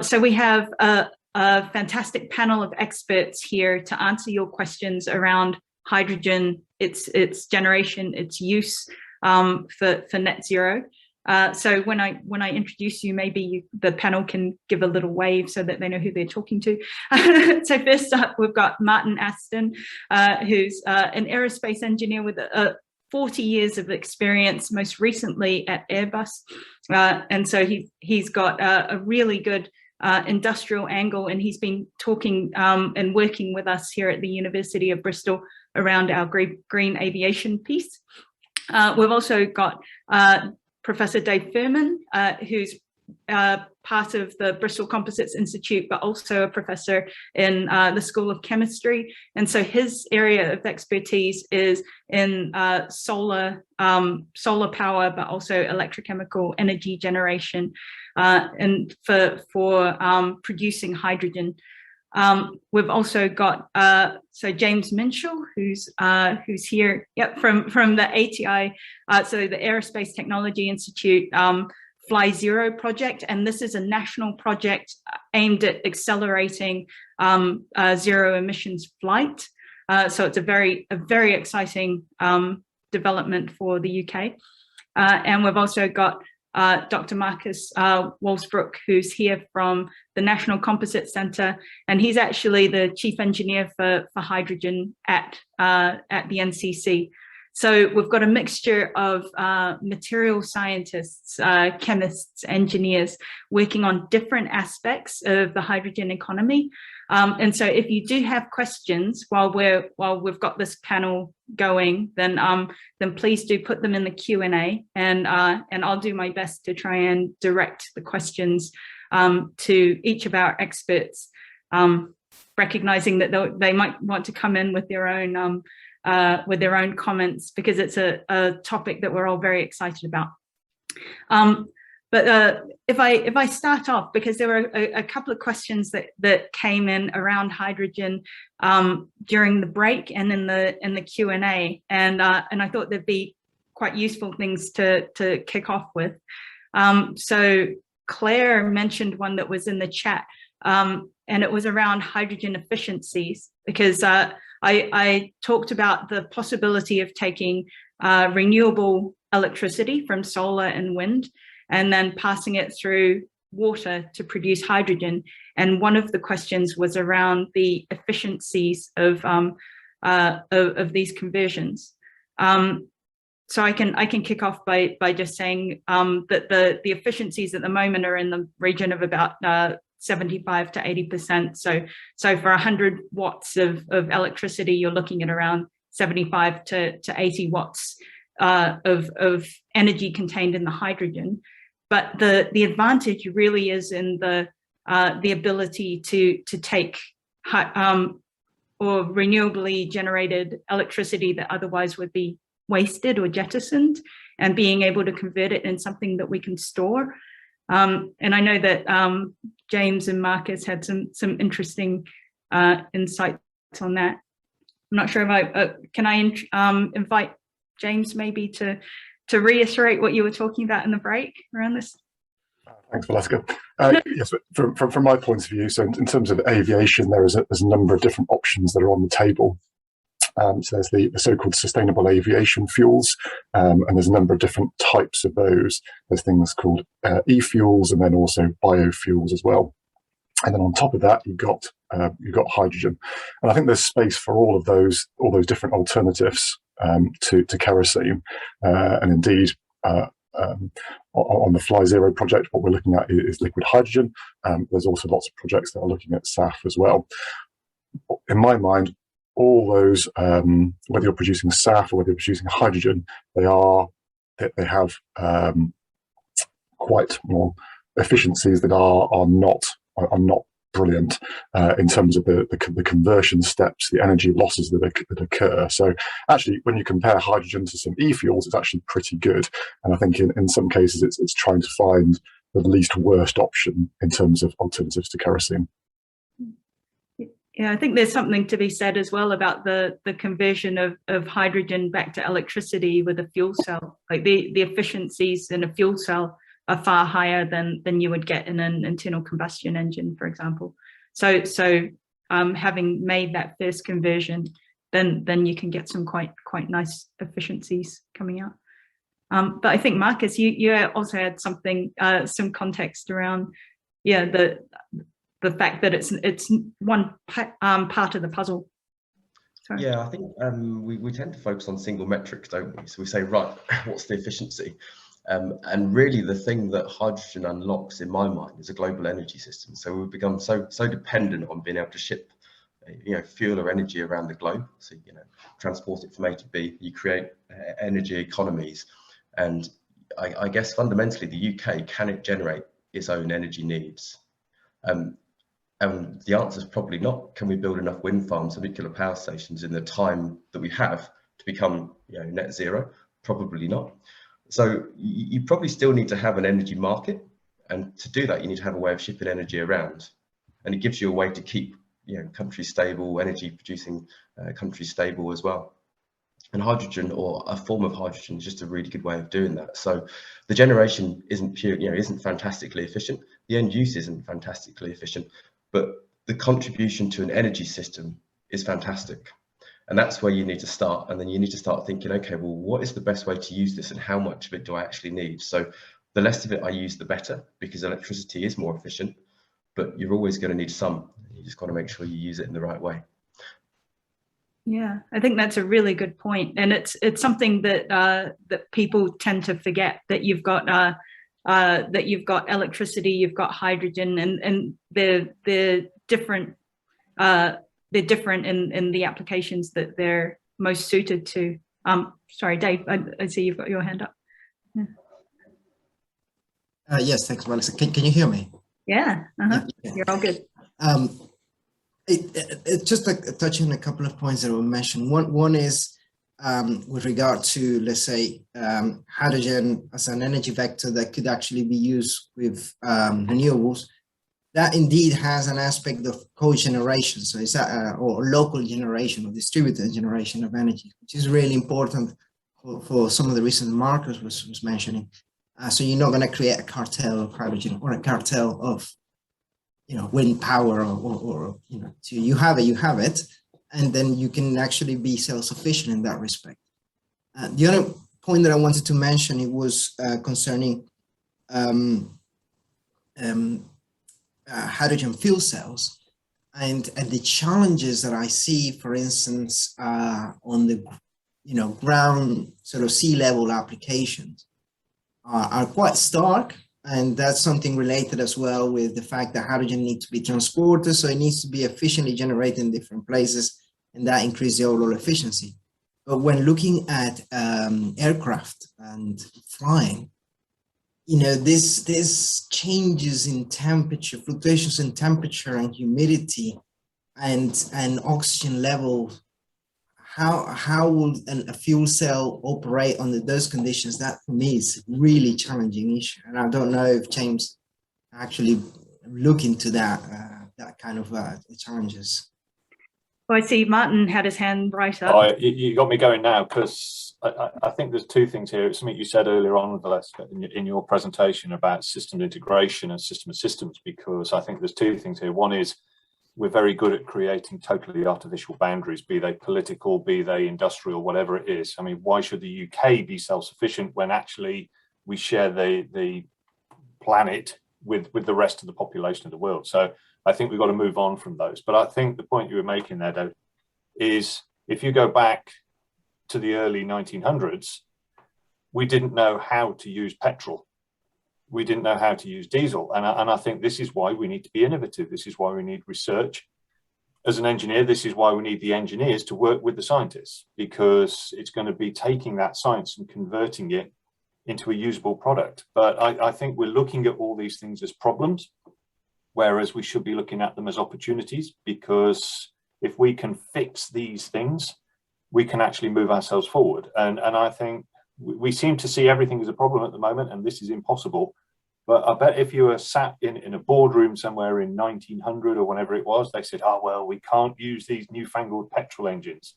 So we have a fantastic panel of experts here to answer your questions around hydrogen, its generation, its use for net zero. So when I introduce you, maybe the panel can give a little wave so that they know who they're talking to. So first up, we've got Martin Aston, who's an aerospace engineer with 40 years of experience, most recently at Airbus. And so he's got a really good industrial angle, and he's been talking and working with us here at the University of Bristol around our green aviation piece. We've also got Professor Fermin, who's part of the Bristol Composites Institute, but also a professor in the School of Chemistry. And so his area of expertise is in solar power, but also electrochemical energy generation, and for producing hydrogen. We've also got so James Minshull, who's here, from the ATI, so the Aerospace Technology Institute Fly Zero project, and this is a national project aimed at accelerating zero emissions flight. So it's a very exciting development for the UK. And we've also got Dr. Marcus Walls-Bruck, who's here from the National Composites Centre, and he's actually the chief engineer for hydrogen at the NCC. So we've got a mixture of material scientists, chemists, engineers working on different aspects of the hydrogen economy. And so if you do have questions while we've got this panel going, then please do put them in the Q&A, and I'll do my best to try and direct the questions to each of our experts, recognizing that they might want to come in with their own comments, because it's a topic that we're all very excited about. But if I start off, because there were a couple of questions that came in around hydrogen during the break and in the Q&A, and I thought there'd be quite useful things to kick off with. So Claire mentioned one that was in the chat, and it was around hydrogen efficiencies, because I talked about the possibility of taking renewable electricity from solar and wind, and then passing it through water to produce hydrogen. And one of the questions was around the efficiencies of these conversions. So I can kick off by just saying that the efficiencies at the moment are in the region of about 75 to 80%. So for 100 watts of electricity, you're looking at around 75 to 80 watts of energy contained in the hydrogen. But the advantage really is in the ability to take or renewably generated electricity that otherwise would be wasted or jettisoned, and being able to convert it in something that we can store. And I know that James and Marcus had some interesting insights on that. I'm not sure if can I invite James maybe to reiterate what you were talking about in the break around this? Thanks, Valeska. Yes, from my point of view, so in terms of aviation, there's a number of different options that are on the table. So there's the so-called sustainable aviation fuels, and there's a number of different types of those. There's things called e-fuels, and then also biofuels as well. And then on top of that, you've got hydrogen, and I think there's space for all those different alternatives to kerosene, and indeed. On the Fly Zero project, what we're looking at is liquid hydrogen. There's also lots of projects that are looking at SAF as well. In my mind, all those, whether you're producing SAF or whether you're producing hydrogen, they have quite more efficiencies that are not brilliant in terms of the conversion steps, the energy losses that occur. So actually, when you compare hydrogen to some e-fuels, it's actually pretty good. And I think in some cases, it's trying to find the least worst option in terms of alternatives to kerosene. Yeah, I think there's something to be said as well about the conversion of hydrogen back to electricity with a fuel cell. Like the efficiencies in a fuel cell are far higher than you would get in an internal combustion engine, for example. So having made that first conversion, then you can get some quite nice efficiencies coming out. But I think Marcus, you also had something, some context around, the fact that it's one part of the puzzle. Sorry. Yeah, I think we tend to focus on single metrics, don't we? So we say, right, what's the efficiency? And really the thing that hydrogen unlocks in my mind is a global energy system. So we've become so dependent on being able to ship fuel or energy around the globe. So, transport it from A to B, you create energy economies. And I guess fundamentally the UK, can it generate its own energy needs? And the answer is probably not. Can we build enough wind farms and nuclear power stations in the time that we have to become net zero? Probably not. So you probably still need to have an energy market, and to do that you need to have a way of shipping energy around, and it gives you a way to keep countries stable, energy producing countries stable as well. And hydrogen, or a form of hydrogen, is just a really good way of doing that. So the generation isn't pure, isn't fantastically efficient. The end use isn't fantastically efficient, but the contribution to an energy system is fantastic. And that's where you need to start. And then you need to start thinking, okay, well, what is the best way to use this and how much of it do I actually need? So the less of it I use, the better, because electricity is more efficient, but you're always going to need some. You just got to make sure you use it in the right way. Yeah, I think that's a really good point, and it's something that that people tend to forget, that you've got electricity, you've got hydrogen, and they're different. They're different in the applications that they're most suited to. Sorry, Dave, I see you've got your hand up. Yeah. Yes, thanks, Valeska. Can you hear me? Yeah, yeah. You're all good. It's just touching on a couple of points that were mentioned. One is with regard to, let's say, hydrogen as an energy vector that could actually be used with renewables. That indeed has an aspect of cogeneration, so it's or local generation or distributed generation of energy, which is really important for some of the reasons Marcus was mentioning. So you're not going to create a cartel of hydrogen or a cartel of wind power or so you have it, and then you can actually be self-sufficient in that respect. The other point that I wanted to mention, it was concerning hydrogen fuel cells and the challenges that I see, for instance, on the ground sort of sea level applications are quite stark. And that's something related as well with the fact that hydrogen needs to be transported, so it needs to be efficiently generated in different places, and that increases the overall efficiency. But when looking at aircraft and flying, this changes in temperature, fluctuations in temperature and humidity and oxygen level. How will a fuel cell operate under those conditions? That for me is a really challenging issue, and I don't know if James actually look into that kind of challenges. Well, I see Martin had his hand right up. Oh, you got me going now, because I think there's two things here. It's something you said earlier on, Valeska, in your presentation about system integration and system of systems, because I think there's two things here. One is we're very good at creating totally artificial boundaries, be they political, be they industrial, whatever it is. I mean, why should the UK be self-sufficient when actually we share the planet with the rest of the population of the world? So I think we've got to move on from those. But I think the point you were making there, Dave, is if you go back to the early 1900s, we didn't know how to use petrol. We didn't know how to use diesel. And I think this is why we need to be innovative. This is why we need research. As an engineer, this is why we need the engineers to work with the scientists, because it's going to be taking that science and converting it into a usable product. But I think we're looking at all these things as problems, whereas we should be looking at them as opportunities, because if we can fix these things, we can actually move ourselves forward. And I think we seem to see everything as a problem at the moment, and this is impossible. But I bet if you were sat in a boardroom somewhere in 1900 or whenever it was, they said, oh, well, we can't use these newfangled petrol engines.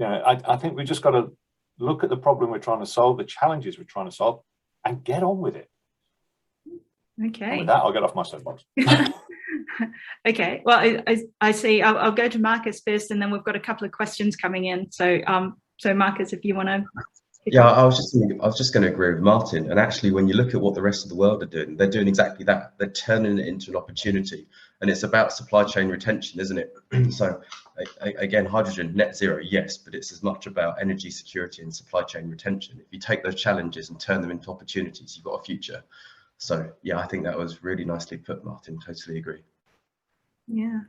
I think we've just got to look at the problem we're trying to solve, the challenges we're trying to solve, and get on with it. Okay. And with that, I'll get off my soapbox. Okay, well, I see. I'll go to Marcus first, and then we've got a couple of questions coming in. So, so Marcus, if you want to. Yeah, I was just going to agree with Martin. And actually, when you look at what the rest of the world are doing, they're doing exactly that. They're turning it into an opportunity, and it's about supply chain retention, isn't it? So, again, hydrogen net zero, yes, but it's as much about energy security and supply chain retention. If you take those challenges and turn them into opportunities, you've got a future. So, yeah, I think that was really nicely put, Martin. Totally agree. Yeah.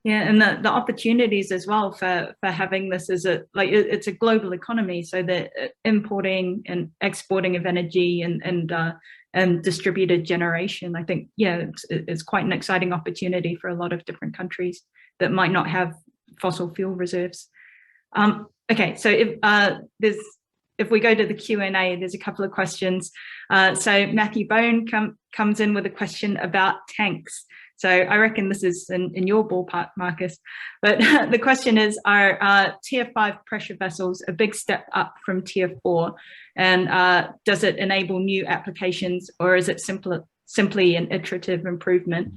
Yeah, and the opportunities as well for having this as it's a global economy, so the importing and exporting of energy and distributed generation. I think, yeah, it's quite an exciting opportunity for a lot of different countries that might not have fossil fuel reserves. Okay, so if we go to the Q&A, there's a couple of questions. So Matthew Bone comes in with a question about tanks. So I reckon this is in your ballpark, Marcus. But the question is, are Tier 5 pressure vessels a big step up from Tier 4? And does it enable new applications, or is it simply an iterative improvement?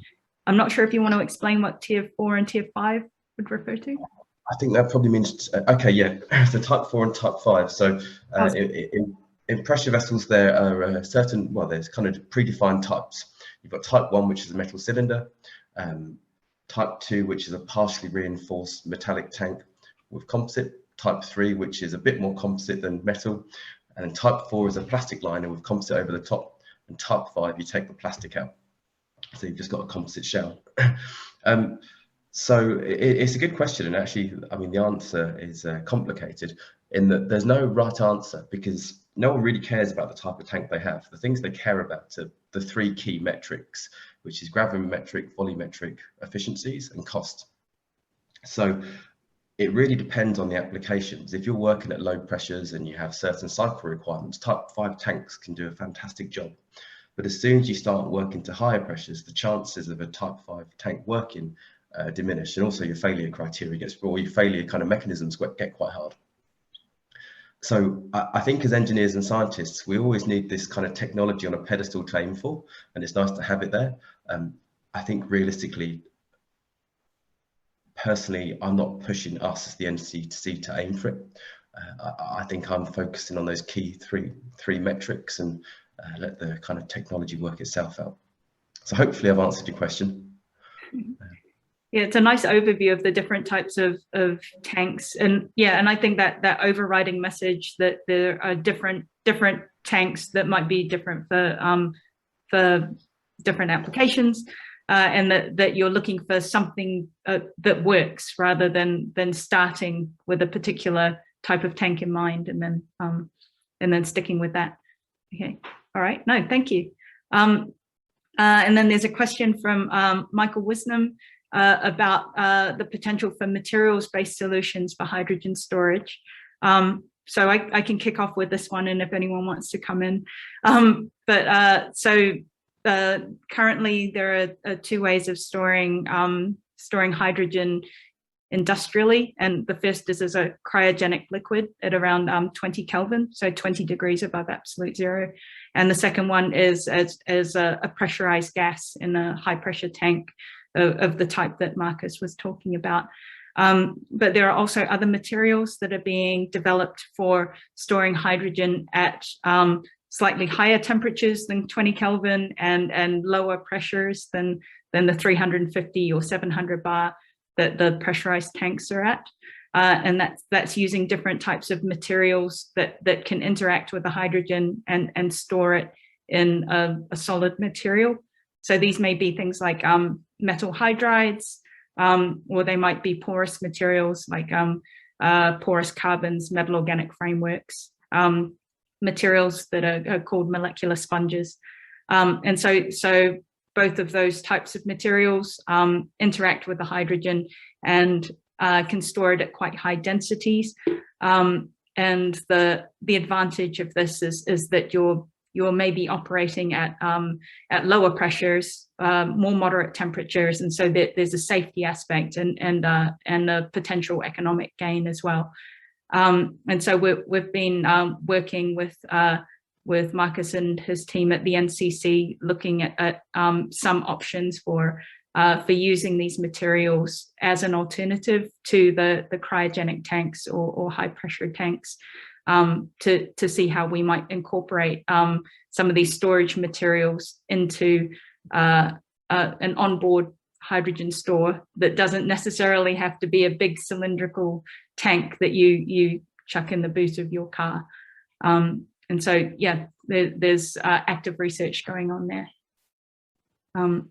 I'm not sure if you want to explain what Tier 4 and Tier 5 would refer to. I think that probably means, okay, yeah, so Type 4 and Type 5. So in pressure vessels, there are certain, well, there's kind of predefined types. You've got Type 1, which is a metal cylinder, Type 2, which is a partially reinforced metallic tank with composite, Type 3, which is a bit more composite than metal, and Type 4 is a plastic liner with composite over the top, and Type 5, you take the plastic out. So you've just got a composite shell. So it's a good question, and actually, I mean, the answer is complicated in that there's no right answer, because no one really cares about the type of tank they have. The things they care about are the three key metrics, which is gravimetric, volumetric, efficiencies, and cost. So it really depends on the applications. If you're working at low pressures and you have certain cycle requirements, Type 5 tanks can do a fantastic job. But as soon as you start working to higher pressures, the chances of a Type 5 tank working diminish, and also your failure criteria gets, or your failure kind of mechanisms get quite hard. So I think as engineers and scientists, we always need this kind of technology on a pedestal to aim for, and it's nice to have it there. I think realistically, personally, I'm not pushing us as the NCC to aim for it. I think I'm focusing on those key three metrics and let the kind of technology work itself out. So hopefully I've answered your question. Yeah, it's a nice overview of the different types of tanks, and yeah, and I think that overriding message that there are different tanks that might be different for different applications, and that you're looking for something that works rather than starting with a particular type of tank in mind and then sticking with that. Okay, all right, no, thank you. And then there's a question from Michael Wisnam about the potential for materials-based solutions for hydrogen storage. So I can kick off with this one, and if anyone wants to come in. Currently there are two ways of storing hydrogen industrially, and the first is as a cryogenic liquid at around 20 Kelvin, so 20 degrees above absolute zero, and the second one is as a pressurized gas in a high pressure tank of the type that Marcus was talking about. But there are also other materials that are being developed for storing hydrogen at slightly higher temperatures than 20 Kelvin and lower pressures than the 350 or 700 bar that the pressurized tanks are at. And that's using different types of materials that can interact with the hydrogen and store it in a solid material. So these may be things like metal hydrides, or they might be porous materials like porous carbons, metal organic frameworks, materials that are called molecular sponges. And so both of those types of materials interact with the hydrogen and can store it at quite high densities. And the advantage of this is that you're maybe operating at lower pressures, more moderate temperatures, and so there's a safety aspect and a potential economic gain as well. And so we've been working with with Marcus and his team at the NCC, looking at some options for using these materials as an alternative to the cryogenic tanks or high pressure tanks, to see how we might incorporate some of these storage materials into an onboard hydrogen store that doesn't necessarily have to be a big cylindrical tank that you chuck in the boot of your car. And so, yeah, there's active research going on there. I'm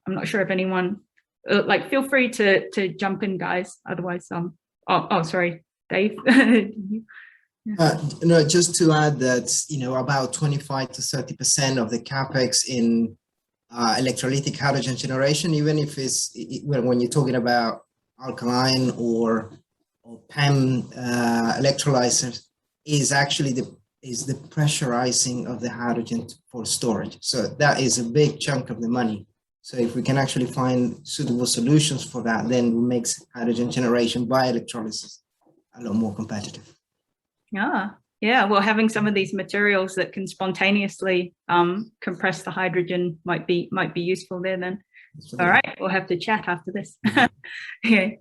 not sure if anyone, feel free to jump in, guys. Otherwise, sorry, Dave. No, just to add that, about 25 to 30% of the capex in electrolytic hydrogen generation, even if when you're talking about alkaline or PEM electrolyzers, is actually the pressurizing of the hydrogen for storage. So that is a big chunk of the money. So if we can actually find suitable solutions for that, then it makes hydrogen generation by electrolysis a lot more competitive. Yeah. Well, having some of these materials that can spontaneously compress the hydrogen might be useful there then. All right, we'll have to chat after this. Okay.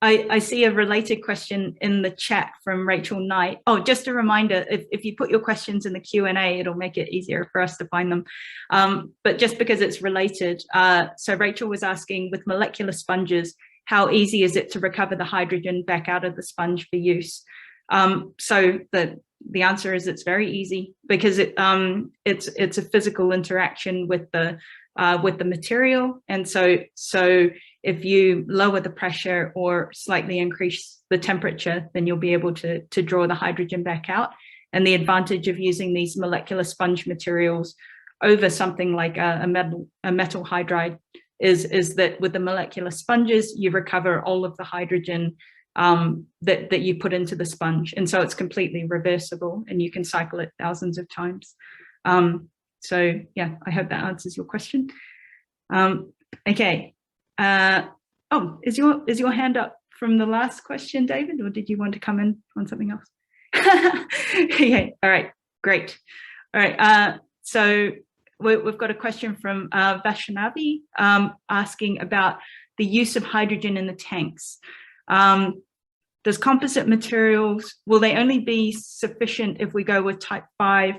I see a related question in the chat from Rachel Knight. Oh, just a reminder, if you put your questions in the Q&A, it'll make it easier for us to find them. But just because it's related, so Rachel was asking, with molecular sponges, how easy is it to recover the hydrogen back out of the sponge for use? So the answer is it's very easy, because it's a physical interaction with the material, and so if you lower the pressure or slightly increase the temperature, then you'll be able to draw the hydrogen back out. And the advantage of using these molecular sponge materials over something like a metal hydride is that with the molecular sponges, you recover all of the hydrogen that you put into the sponge, and so it's completely reversible, and you can cycle it thousands of times. So yeah, I hope that answers your question. Okay. Is your hand up from the last question, David, or did you want to come in on something else? Okay. All right. Great. All right. So we've got a question from Vaishnavi asking about the use of hydrogen in the tanks. Does composite materials, will they only be sufficient if we go with type 5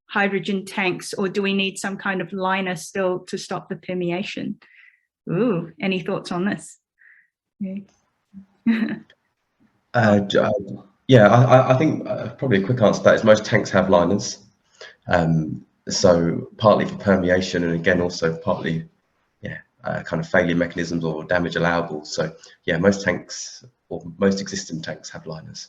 hydrogen tanks, or do we need some kind of liner still to stop the permeation? Ooh, any thoughts on this? Okay. I think probably a quick answer to that is most tanks have liners. So partly for permeation, and again also partly kind of failure mechanisms or damage allowables. So yeah, most tanks or most existing tanks have liners.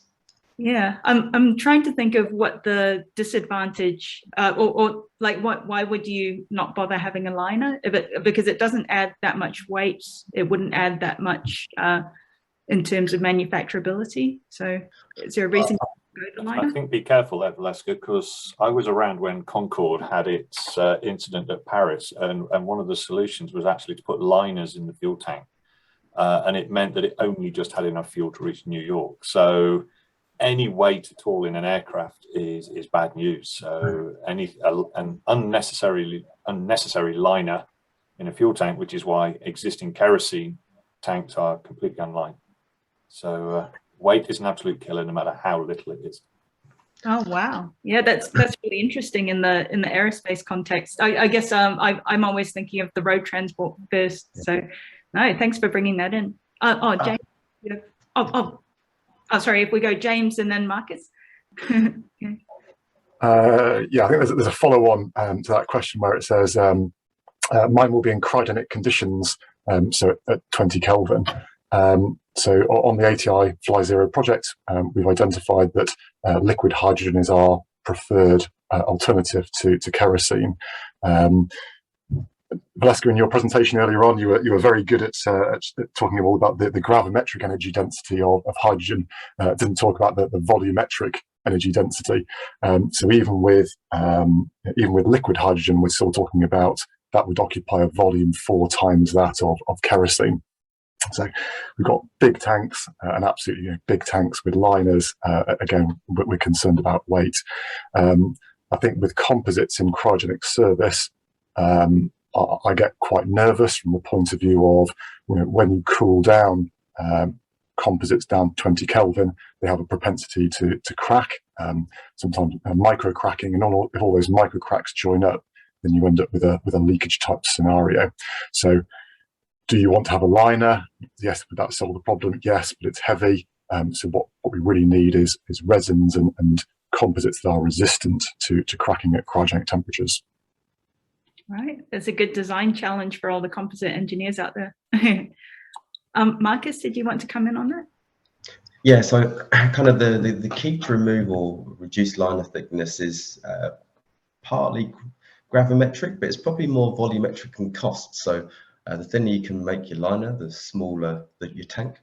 Yeah, I'm trying to think of what the disadvantage or why would you not bother having a liner? Because it doesn't add that much weight, it wouldn't add that much in terms of manufacturability. So is there a reason to go with the liner? I think be careful there, Valeska, because I was around when Concorde had its incident at Paris, and one of the solutions was actually to put liners in the fuel tank, and it meant that it only just had enough fuel to reach New York. So any weight at all in an aircraft is bad news. So an unnecessary liner in a fuel tank, which is why existing kerosene tanks are completely unlined. So weight is an absolute killer, no matter how little it is. Oh wow, yeah, that's really interesting in the aerospace context. I guess I'm always thinking of the road transport first. So no, thanks for bringing that in. James. Sorry, if we go James and then Marcus. Okay. Yeah, I think there's a follow-on to that question where it says, mine will be in cryogenic conditions, so at 20 Kelvin. So on the ATI Fly Zero project, we've identified that liquid hydrogen is our preferred alternative to kerosene. Valeska, in your presentation earlier on, you were very good at talking all about the gravimetric energy density of hydrogen. Didn't talk about the volumetric energy density. So even with liquid hydrogen, we're still talking about that would occupy a volume 4 times that of kerosene. So we've got big tanks, and absolutely big tanks with liners. Again, we're concerned about weight. I think with composites in cryogenic service, I get quite nervous from the point of view of, you know, when you cool down composites down to 20 Kelvin, they have a propensity to crack, sometimes micro cracking, and if all those micro cracks join up, then you end up with a leakage type scenario. So do you want to have a liner? Yes, would that solve the problem? Yes, but it's heavy. So what we really need is resins and composites that are resistant to cracking at cryogenic temperatures. Right, it's a good design challenge for all the composite engineers out there. Marcus, did you want to come in on that? Yeah, so kind of the key to remove or reduce liner thickness is partly gravimetric, but it's probably more volumetric and cost. So the thinner you can make your liner, the smaller your tank,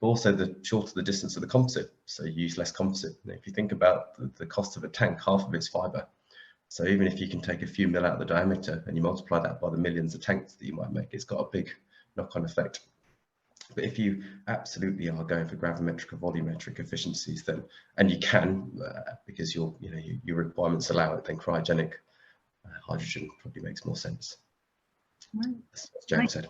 but also the shorter the distance of the composite, so you use less composite. And if you think about the cost of a tank, half of it's fibre. So even if you can take a few mil out of the diameter and you multiply that by the millions of tanks that you might make, it's got a big knock-on effect. But if you absolutely are going for gravimetric or volumetric efficiencies, then, and you can, because your requirements allow it, then cryogenic hydrogen probably makes more sense. Right. As James said.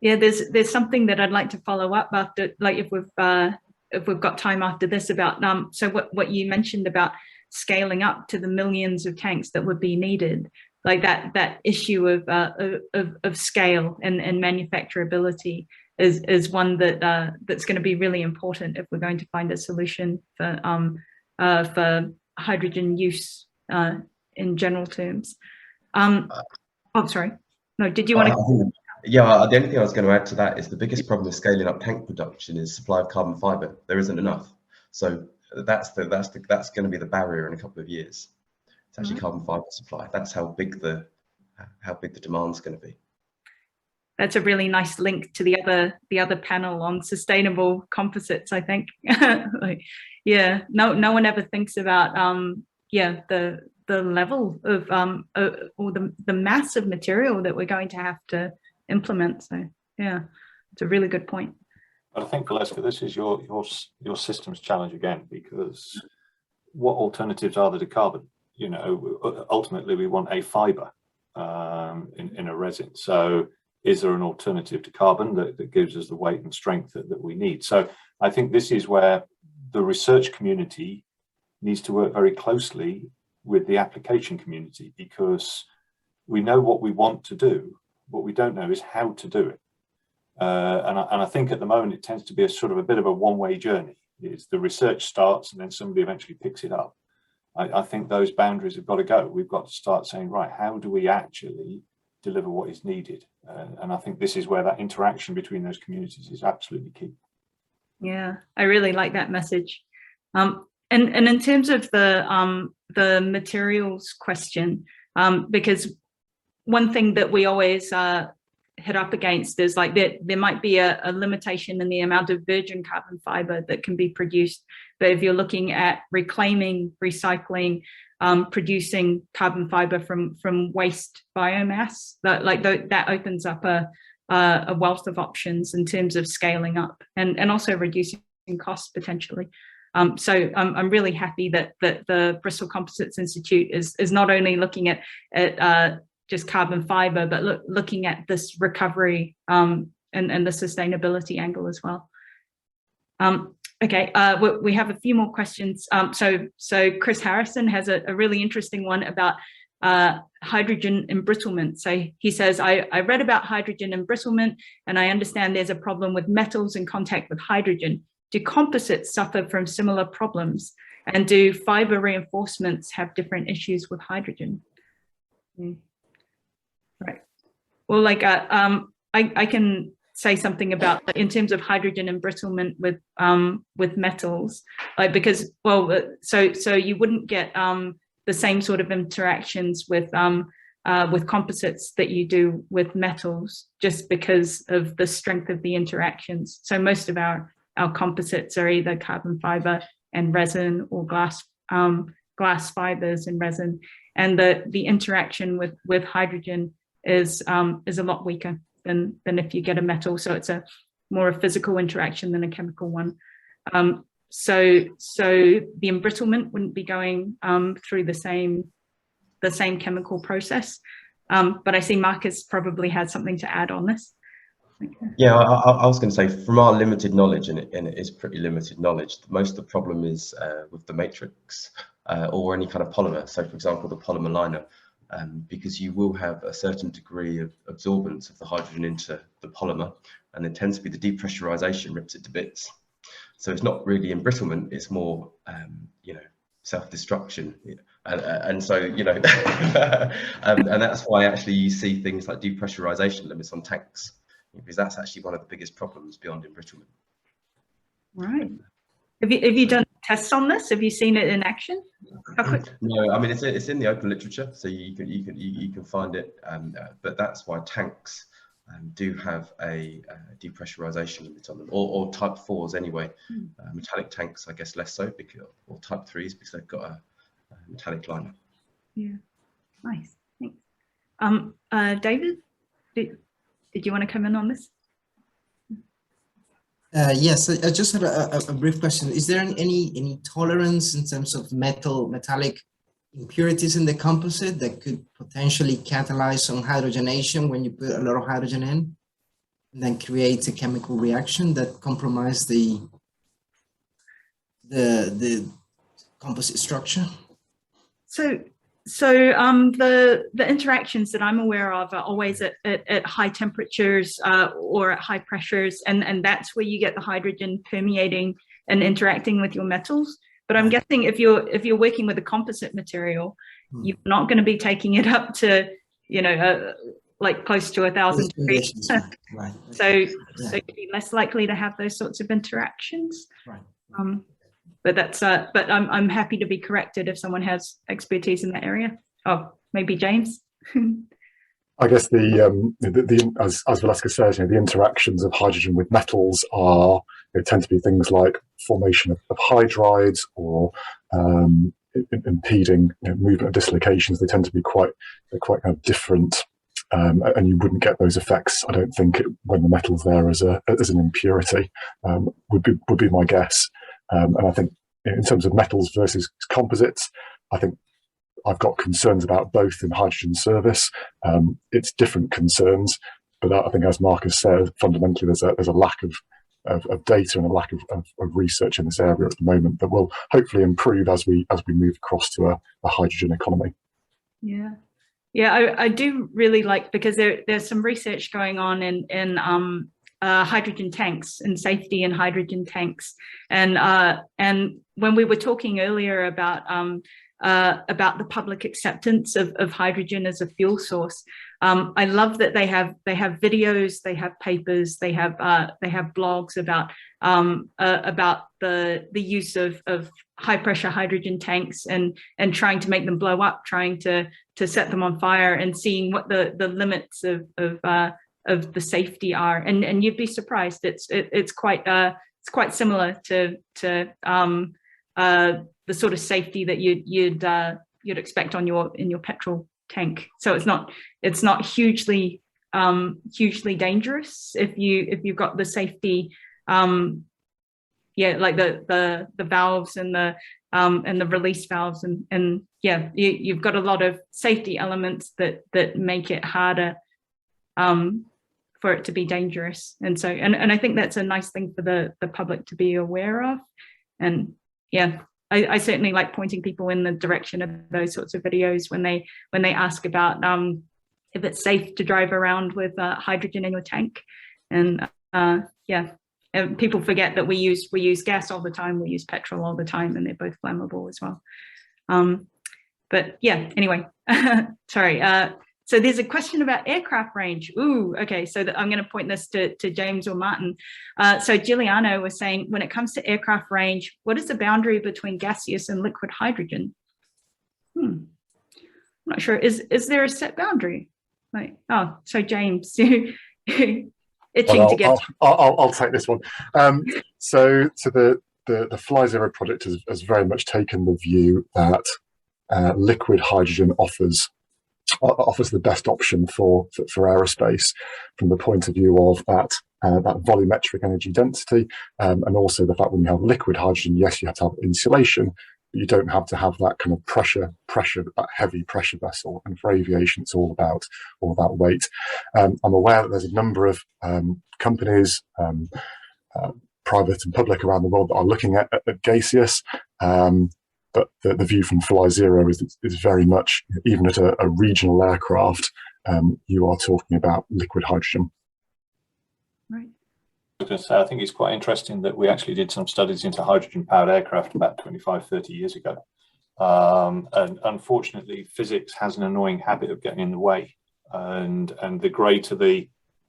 Yeah, there's something that I'd like to follow up after, like if we've got time after this, about so what you mentioned about scaling up to the millions of tanks that would be needed, like that issue of scale and manufacturability is one that's going to be really important if we're going to find a solution for hydrogen use in general terms. Oh, sorry. No, did you want to? Yeah, the only thing I was going to add to that is the biggest problem with scaling up tank production is supply of carbon fiber. There isn't enough. So that's going to be the barrier in a couple of years. It's actually carbon fiber supply. That's how big the demand's going to be. That's a really nice link to the other panel on sustainable composites, I think. Like, yeah, no one ever thinks about the level of or the mass of material that we're going to have to implement. So yeah, it's a really good point. But I think, Valeska, this is your systems challenge again, because what alternatives are there to carbon? You know, ultimately we want a fibre in a resin. So is there an alternative to carbon that gives us the weight and strength that we need? So I think this is where the research community needs to work very closely with the application community, because we know what we want to do. What we don't know is how to do it. And I think at the moment it tends to be a sort of a bit of a one-way journey. Is the research starts and then somebody eventually picks it up. I think those boundaries have got to go. We've got to start saying, right, how do we actually deliver what is needed? And I think this is where that interaction between those communities is absolutely key. Yeah, I really like that message. And in terms of the materials question, because one thing that we always hit up against is like there might be a limitation in the amount of virgin carbon fiber that can be produced. But if you're looking at reclaiming, recycling, producing carbon fiber from waste biomass, that opens up a wealth of options in terms of scaling up and also reducing costs potentially. So I'm really happy that the Bristol Composites Institute is not only looking at just carbon fiber, but looking at this recovery and the sustainability angle as well. Okay, we have a few more questions. So Chris Harrison has a really interesting one about hydrogen embrittlement. So he says, I read about hydrogen embrittlement and I understand there's a problem with metals in contact with hydrogen. Do composites suffer from similar problems? And do fiber reinforcements have different issues with hydrogen? Right. Well, like I can say something about in terms of hydrogen embrittlement with metals, like because so you wouldn't get the same sort of interactions with composites that you do with metals, just because of the strength of the interactions. So most of our composites are either carbon fiber and resin or glass fibers and resin, and the interaction with hydrogen is a lot weaker than if you get a metal. So it's more a physical interaction than a chemical one. so the embrittlement wouldn't be going through the same chemical process. But I see Marcus probably had something to add on this. Okay. Yeah, I was going to say, from our limited knowledge, and it is pretty limited knowledge, most of the problem is with the matrix or any kind of polymer. So, for example, the polymer liner, because you will have a certain degree of absorbance of the hydrogen into the polymer, and it tends to be the depressurization rips it to bits. So it's not really embrittlement; it's more, you know, self-destruction. And so, you know, and that's why actually you see things like depressurization limits on tanks, because that's actually one of the biggest problems beyond embrittlement. Right. Have you done tests on this? Have you seen it in action? How quick? No, I mean it's in the open literature, so you can find it. But that's why tanks do have a depressurization limit on them, or type 4s anyway. Metallic tanks, I guess, less so, because, or type 3s, because they've got a metallic liner. Yeah, nice. Thanks. David, did you want to come in on this? Yes, I just had a brief question. Is there any tolerance in terms of metallic impurities in the composite that could potentially catalyze some hydrogenation when you put a lot of hydrogen in, and then create a chemical reaction that compromise the composite structure? So the interactions that I'm aware of are always at high temperatures or at high pressures, and that's where you get the hydrogen permeating and interacting with your metals. But I'm guessing if you're working with a composite material, you're not going to be taking it up to, you know, like close to 1,000 degrees. Right. So you'd be less likely to have those sorts of interactions. Right. But that's but I'm happy to be corrected if someone has expertise in that area. Oh, maybe James. I guess as Valeska says, you know, the interactions of hydrogen with metals are, they tend to be things like formation of hydrides or impeding, you know, movement of dislocations. They tend to be quite kind of different, and you wouldn't get those effects, I don't think, when the metal's there as an impurity. Would be my guess. And I think in terms of metals versus composites, I think I've got concerns about both in hydrogen service. It's different concerns, but I think, as Marcus said, fundamentally there's a lack of data and a lack of research in this area at the moment that will hopefully improve as we move across to a hydrogen economy. Yeah, I do really like, because there's some research going on in hydrogen tanks and safety in hydrogen tanks, and when we were talking earlier about the public acceptance of hydrogen as a fuel source, I love that they have videos, they have papers, they have blogs about the use of high pressure hydrogen tanks and trying to make them blow up, trying to set them on fire, and seeing what the limits of the safety are, and you'd be surprised. It's quite similar to the sort of safety that you'd expect in your petrol tank. So it's not hugely dangerous if you've got the safety, like the valves and the release valves, and yeah, you've got a lot of safety elements that make it harder for it to be dangerous. And so and I think that's a nice thing for the public to be aware of. And yeah, I certainly like pointing people in the direction of those sorts of videos when they ask about if it's safe to drive around with hydrogen in your tank. And yeah, and people forget that we use gas all the time, we use petrol all the time, and they're both flammable as well. But yeah, anyway, sorry. So there's a question about aircraft range. Ooh, okay. So I'm going to point this to James or Martin. So Giuliano was saying, when it comes to aircraft range, what is the boundary between gaseous and liquid hydrogen? I'm not sure. Is there a set boundary? Like, oh, so James, itching to get. I'll take this one. So the Fly Zero project has very much taken the view that liquid hydrogen offers the best option for aerospace, from the point of view of that that volumetric energy density, and also the fact when you have liquid hydrogen, yes, you have to have insulation, but you don't have to have that kind of pressure, that heavy pressure vessel. And for aviation, it's all about weight. I'm aware that there's a number of companies, private and public around the world, that are looking at gaseous. But the view from Fly Zero is very much, even at a regional aircraft, you are talking about liquid hydrogen. Right. I was going to say, I think it's quite interesting that we actually did some studies into hydrogen-powered aircraft about 25, 30 years ago. And unfortunately, physics has an annoying habit of getting in the way. And the greater the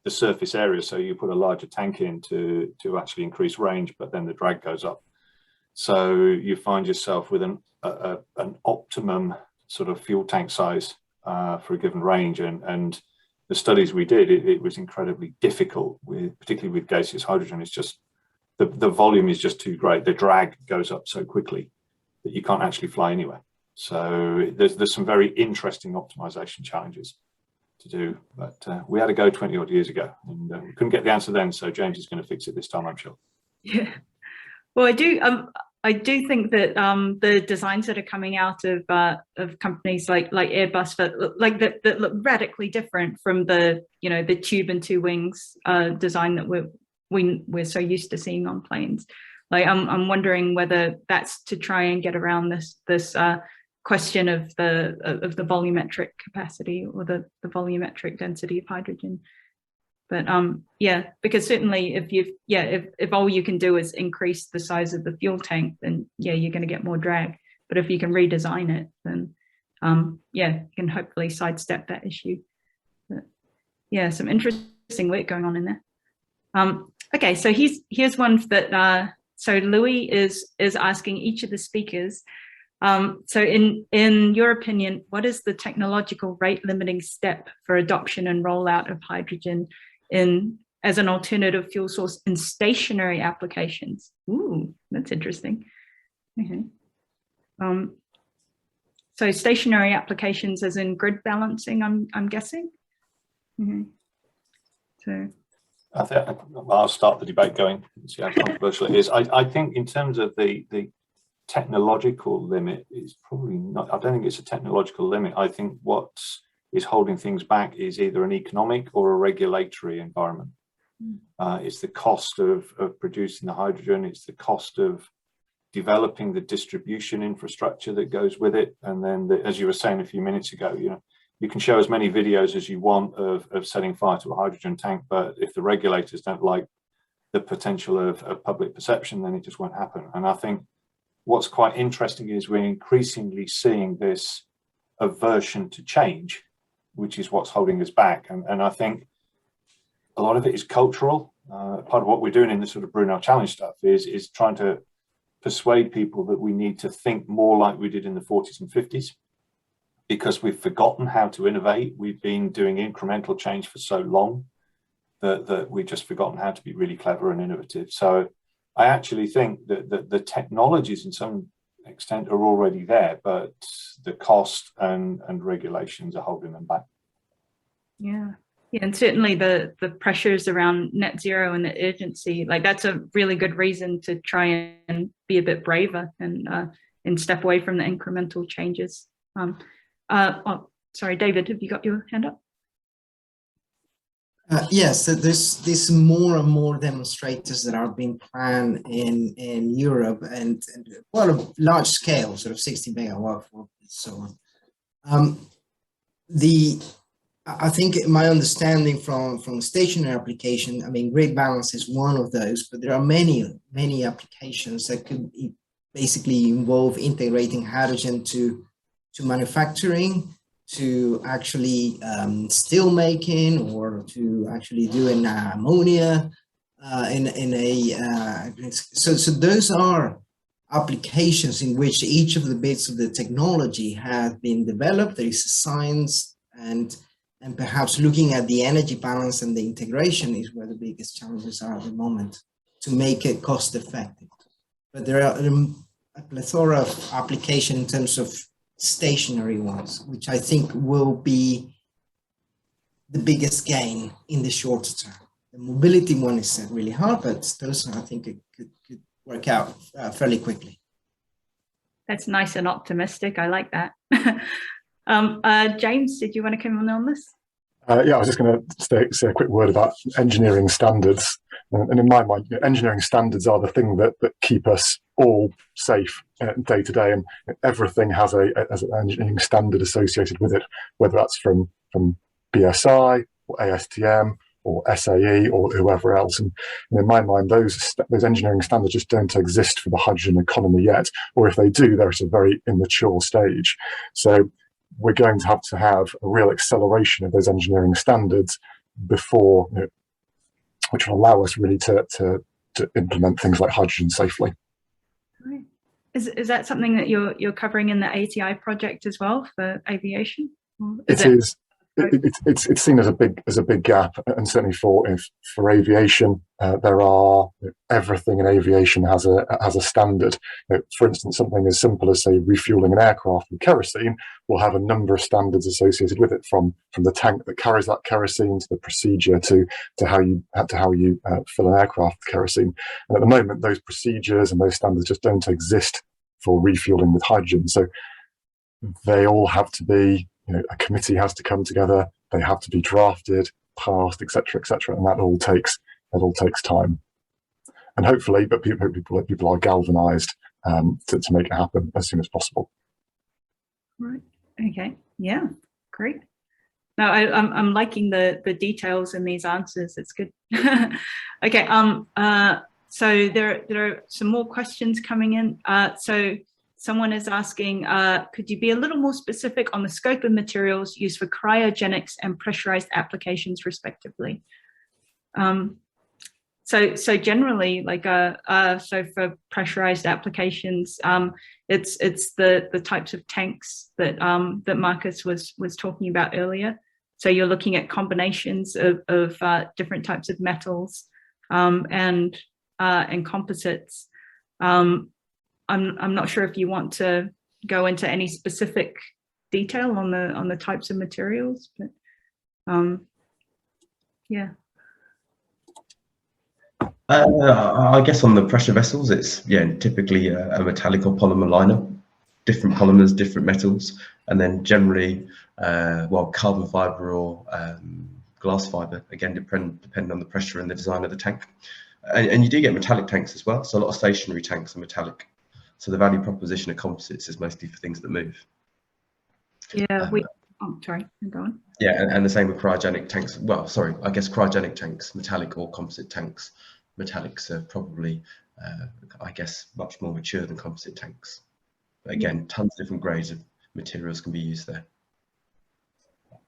surface area, so you put a larger tank in to actually increase range, but then the drag goes up. So you find yourself with an optimum sort of fuel tank size for a given range. And the studies we did, it was incredibly difficult, particularly with gaseous hydrogen. It's just the volume is just too great. The drag goes up so quickly that you can't actually fly anywhere. So there's some very interesting optimization challenges to do. But we had a go 20 odd years ago, and we couldn't get the answer then. So James is going to fix it this time, I'm sure. Yeah. Well, I do think that the designs that are coming out of companies like Airbus that look radically different from the tube and two wings design that we're so used to seeing on planes. Like I'm wondering whether that's to try and get around this question of the volumetric capacity or the volumetric density of hydrogen. But yeah, because certainly if all you can do is increase the size of the fuel tank, then yeah, you're going to get more drag. But if you can redesign it, then yeah, you can hopefully sidestep that issue. But yeah, some interesting work going on in there. Okay, so here's one that so Louis is asking each of the speakers. So in your opinion, what is the technological rate limiting step for adoption and rollout of hydrogen as an alternative fuel source in stationary applications? Ooh, that's interesting. Okay. So stationary applications as in grid balancing, I'm guessing. Mm-hmm. So I'll start the debate going and see how controversial it is. I think in terms of the technological limit, is probably not. I don't think it's a technological limit. I think what is holding things back is either an economic or a regulatory environment. It's the cost of producing the hydrogen. It's the cost of developing the distribution infrastructure that goes with it. And then, as you were saying a few minutes ago, you can show as many videos as you want of setting fire to a hydrogen tank, but if the regulators don't like the potential of public perception, then it just won't happen. And I think what's quite interesting is we're increasingly seeing this aversion to change, which is what's holding us back. And I think a lot of it is cultural. Part of what we're doing in the sort of Brunel Challenge stuff is trying to persuade people that we need to think more like we did in the 40s and 50s, because we've forgotten how to innovate. We've been doing incremental change for so long that we've just forgotten how to be really clever and innovative. So I actually think that the technologies in some extent are already there, but the cost and regulations are holding them back. Yeah, and certainly the pressures around net zero and the urgency, like that's a really good reason to try and be a bit braver and step away from the incremental changes. Oh, sorry, David, have you got your hand up? Yes, so there's more and more demonstrators that are being planned in Europe and well, large scale, sort of 60 megawatt and so on. I think my understanding from stationary application, I mean, grid balance is one of those, but there are many applications that could basically involve integrating hydrogen to manufacturing, to actually steel making, or to actually doing ammonia so those are applications in which each of the bits of the technology have been developed. There is a science, and perhaps looking at the energy balance and the integration is where the biggest challenges are at the moment to make it cost effective. But there are a plethora of applications in terms of stationary ones, which I think will be the biggest gain in the short term. The mobility one is really hard, but those I think it could work out fairly quickly. That's nice and optimistic. I like that. James, did you want to come on this? Yeah, I was just going to say a quick word about engineering standards. And in my mind, engineering standards are the thing that keep us all safe day to day, and everything has an engineering standard associated with it, whether that's from BSI or ASTM or SAE or whoever else. And in my mind, those engineering standards just don't exist for the hydrogen economy yet, or if they do, they're at a very immature stage. So we're going to have a real acceleration of those engineering standards before, which will allow us really to implement things like hydrogen safely. Right. Is that something that you're covering in the ATI project as well for aviation? It's seen as a big gap, and certainly for aviation, there are everything in aviation has a standard. For instance, something as simple as, say, refueling an aircraft with kerosene will have a number of standards associated with it, from the tank that carries that kerosene to the procedure to how you fill an aircraft with kerosene. And at the moment, those procedures and those standards just don't exist for refueling with hydrogen. So they all have to be, a committee has to come together, they have to be drafted, passed, etc., and that all takes time. And hopefully, but people are galvanized to make it happen as soon as possible. Right. Okay. Yeah. Great. No, I'm liking the details in these answers. It's good. Okay. So there are some more questions coming in. So someone is asking, could you be a little more specific on the scope of materials used for cryogenics and pressurized applications, respectively? So generally, like so for pressurized applications, it's the types of tanks that that Marcus was talking about earlier. So you're looking at combinations of different types of metals and composites. I'm not sure if you want to go into any specific detail on the types of materials, but yeah. I guess on the pressure vessels, it's typically a metallic or polymer liner, different polymers, different metals, and then generally, carbon fiber or glass fiber. Again, depending on the pressure and the design of the tank. And you do get metallic tanks as well. So a lot of stationary tanks are metallic. So the value proposition of composites is mostly for things that move. Yeah, sorry, go on. Yeah, and the same with cryogenic tanks. Well, sorry, I guess cryogenic tanks, metallic or composite tanks. Metallics are probably, I guess, much more mature than composite tanks. But again, tons of different grades of materials can be used there.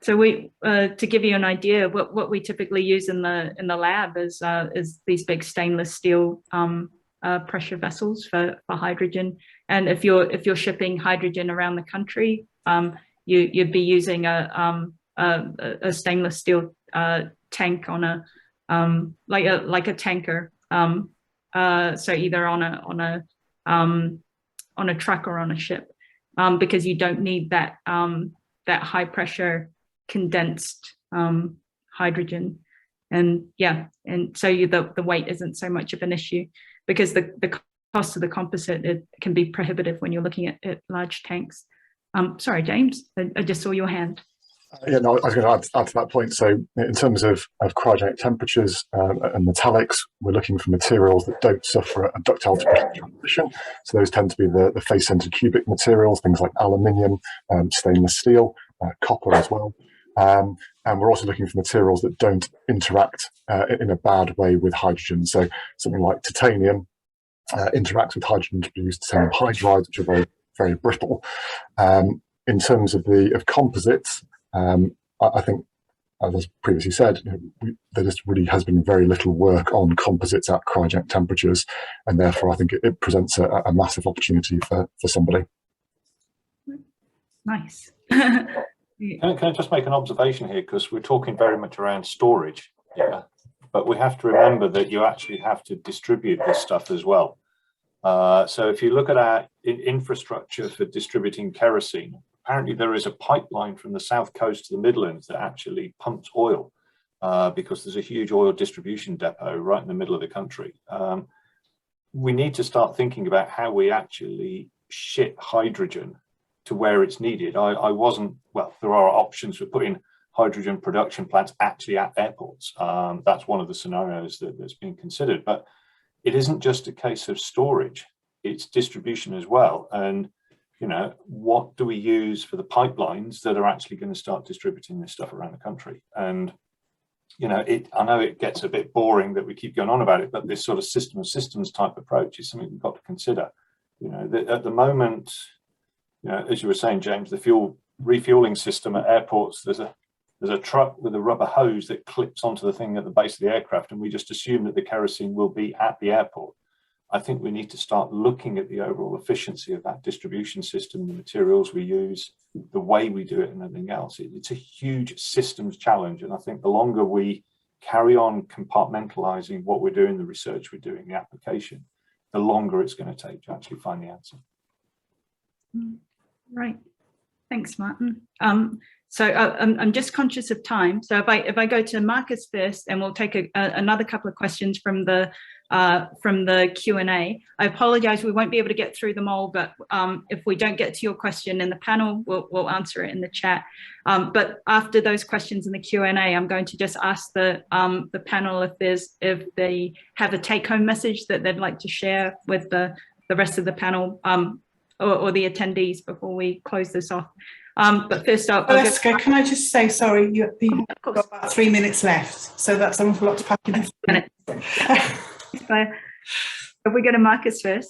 So we, to give you an idea, what we typically use in the lab is these big stainless steel pressure vessels for hydrogen. And if you're shipping hydrogen around the country, you'd be using a stainless steel tank on a like a tanker. So either on a truck or on a ship, because you don't need that high pressure condensed hydrogen. And so the weight isn't so much of an issue, because the cost of the composite, it can be prohibitive when you're looking at large tanks. Sorry, James, I just saw your hand. Yeah, no, I was going to add to that point. So in terms of cryogenic temperatures and metallics, we're looking for materials that don't suffer a ductile to pressure transition. So those tend to be the face-centered cubic materials, things like aluminium, stainless steel, copper as well. And we're also looking for materials that don't interact in a bad way with hydrogen. So something like titanium interacts with hydrogen to produce titanium hydrides, which are very, very brittle. In terms of composites, I think, as previously said, there just really has been very little work on composites at cryogenic temperatures, and therefore I think it presents a massive opportunity for somebody. Nice. Can I just make an observation here, because we're talking very much around storage, but we have to remember that you actually have to distribute this stuff as well. So if you look at our infrastructure for distributing kerosene, apparently there is a pipeline from the south coast to the Midlands that actually pumps oil because there's a huge oil distribution depot right in the middle of the country. We need to start thinking about how we actually ship hydrogen to where it's needed. I wasn't, well, there are options for putting hydrogen production plants actually at airports. That's one of the scenarios that's being considered, but it isn't just a case of storage, it's distribution as well. And, you know, what do we use for the pipelines that are actually going to start distributing this stuff around the country? And, you know, I know it gets a bit boring that we keep going on about it, but this sort of system of systems type approach is something we've got to consider. You know, at the moment, you know, as you were saying, James, the fuel refueling system at airports, there's a truck with a rubber hose that clips onto the thing at the base of the aircraft, and we just assume that the kerosene will be at the airport. I think we need to start looking at the overall efficiency of that distribution system, the materials we use, the way we do it, and everything else. It's a huge systems challenge, and I think the longer we carry on compartmentalizing what we're doing, the research we're doing, the application, the longer it's going to take to actually find the answer. Right. Thanks, Martin. So I'm just conscious of time. So if I go to Marcus first, and we'll take another couple of questions from the Q&A. I apologize, we won't be able to get through them all, but if we don't get to your question in the panel, we'll answer it in the chat. But after those questions in the Q&A, I'm going to just ask the panel if they have a take-home message that they'd like to share with the rest of the panel or the attendees before we close this off. But first up, Valeska, can I just say, sorry, you've got about 3 minutes left, so that's an awful lot to pack in. If we go to Marcus first.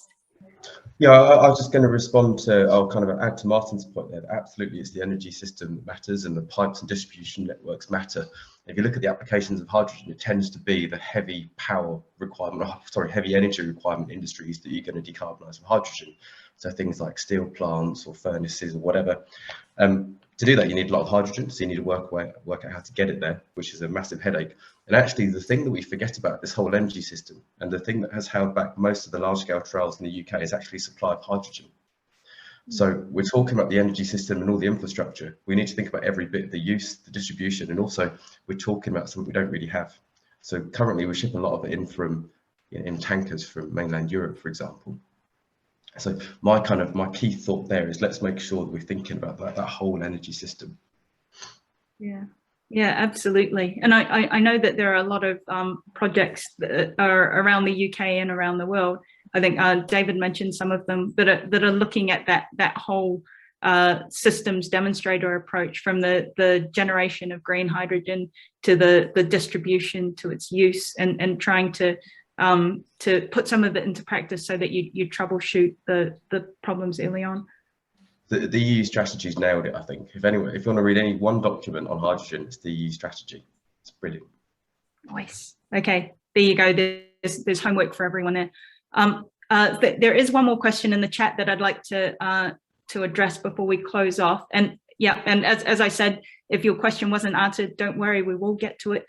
Yeah, I was just going to respond to, I'll kind of add to Martin's point there. Absolutely, it's the energy system that matters, and the pipes and distribution networks matter. If you look at the applications of hydrogen, it tends to be the heavy power requirement, heavy energy requirement industries that you're going to decarbonise with hydrogen. So things like steel plants or furnaces or whatever. To do that, you need a lot of hydrogen, so you need to work out how to get it there, which is a massive headache. And actually, the thing that we forget about this whole energy system, and the thing that has held back most of the large-scale trials in the UK, is actually supply of hydrogen. So we're talking about the energy system and all the infrastructure. We need to think about every bit, the use, the distribution, and also we're talking about something we don't really have. So currently, we ship a lot of it in from in tankers from mainland Europe, for example. So my key thought there is, let's make sure that we're thinking about that whole energy system. Yeah, absolutely. And I know that there are a lot of projects that are around the UK and around the world. I think David mentioned some of them that are looking at that whole systems demonstrator approach, from the generation of green hydrogen to the distribution to its use, and trying to put some of it into practice so that you troubleshoot the problems early on. The EU strategy's nailed it, I think. If you want to read any one document on hydrogen, it's the EU strategy. It's brilliant. Nice. Okay, there you go. There's homework for everyone there. There is one more question in the chat that I'd like to address before we close off. And yeah, and as I said, if your question wasn't answered, don't worry, we will get to it.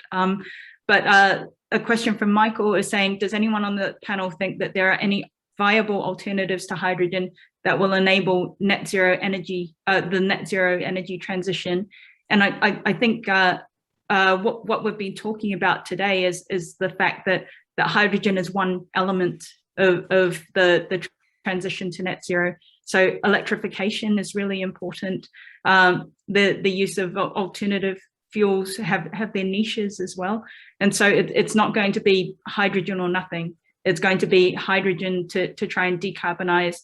But a question from Michael is saying, does anyone on the panel think that there are any viable alternatives to hydrogen that will enable net zero energy, the net zero energy transition? And I think what we've been talking about today is the fact that hydrogen is one element of the transition to net zero. So electrification is really important. The use of alternative fuels have their niches as well. And so it's not going to be hydrogen or nothing. It's going to be hydrogen to try and decarbonize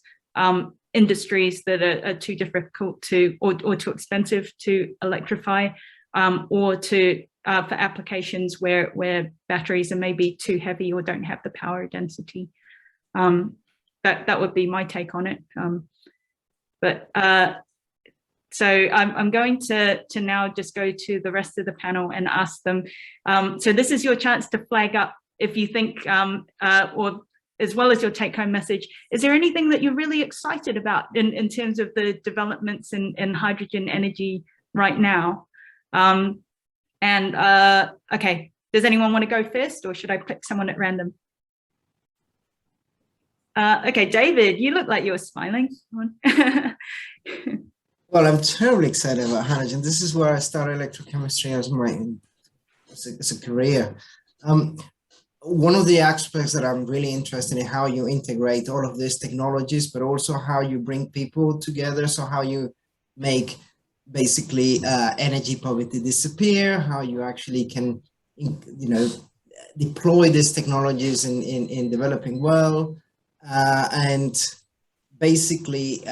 industries that are too difficult to or too expensive to electrify, or for applications where batteries are maybe too heavy or don't have the power density. That would be my take on it. So I'm going to now just go to the rest of the panel and ask them. So this is your chance to flag up if you think, or as well as your take-home message, is there anything that you're really excited about in terms of the developments in hydrogen energy right now? Okay, does anyone want to go first, or should I pick someone at random? Okay, David, you look like you were smiling. Well, I'm terribly excited about hydrogen. This is where I started electrochemistry as my it's a career. One of the aspects that I'm really interested in, how you integrate all of these technologies, but also how you bring people together. So how you make basically energy poverty disappear, how you actually can, deploy these technologies in developing world, and basically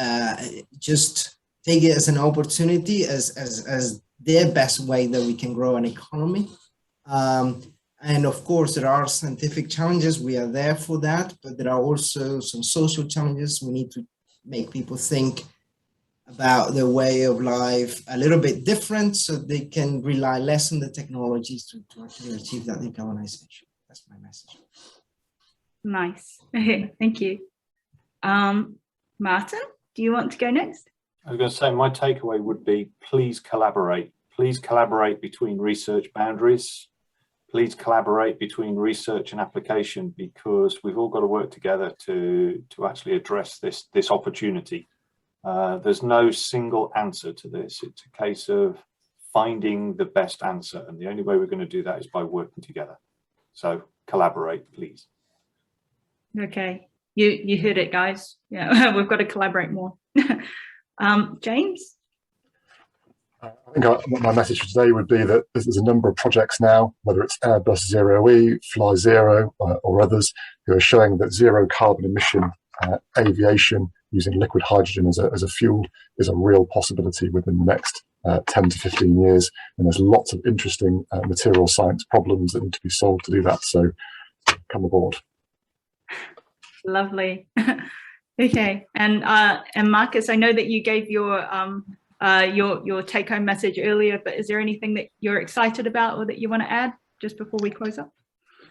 just take it as an opportunity, as their best way that we can grow an economy. And of course, there are scientific challenges. We are there for that, but there are also some social challenges. We need to make people think about their way of life a little bit different, so they can rely less on the technologies to actually achieve that decarbonization. That's my message. Nice. Thank you. Martin, do you want to go next? I was going to say, my takeaway would be, please collaborate. Please collaborate between research boundaries. Please collaborate between research and application, because we've all got to work together to actually address this opportunity. There's no single answer to this. It's a case of finding the best answer, and the only way we're going to do that is by working together. So collaborate, please. Okay, you heard it, guys. Yeah, we've got to collaborate more. James? I think my message for today would be that there's a number of projects now, whether it's Airbus Zero-E, Fly Zero, or others, who are showing that zero carbon emission aviation using liquid hydrogen as a fuel is a real possibility within the next 10 to 15 years. And there's lots of interesting material science problems that need to be solved to do that. So come aboard. Lovely. Okay, and Marcus, I know that you gave your take-home message earlier, but is there anything that you're excited about or that you want to add just before we close up?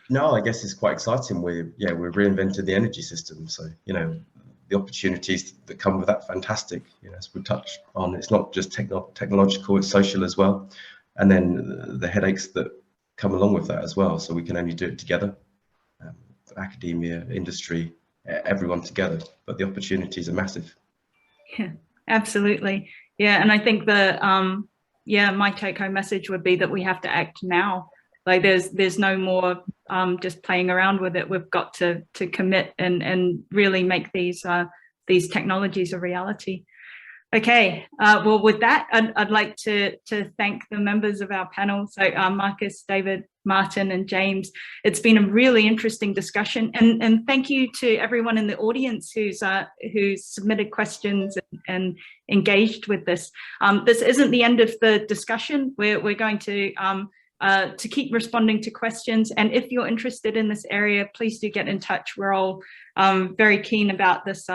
No, I guess it's quite exciting. We've reinvented the energy system, so the opportunities that come with that, fantastic. As we touched on, it's not just technological, it's social as well, and then the headaches that come along with that as well. So we can only do it together, academia, industry, everyone together. But the opportunities are massive. Yeah, absolutely. Yeah, and I think that my take-home message would be that we have to act now. Like there's no more just playing around with it. We've got to commit and really make these technologies a reality. Okay, well, with that, I'd like to thank the members of our panel. So Marcus, David, Martin, and James. It's been a really interesting discussion, and thank you to everyone in the audience who's submitted questions and engaged with this. This isn't the end of the discussion. We're going to keep responding to questions, and if you're interested in this area, please do get in touch. We're all very keen about this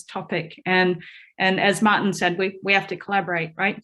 topic, and as Martin said, we have to collaborate, right?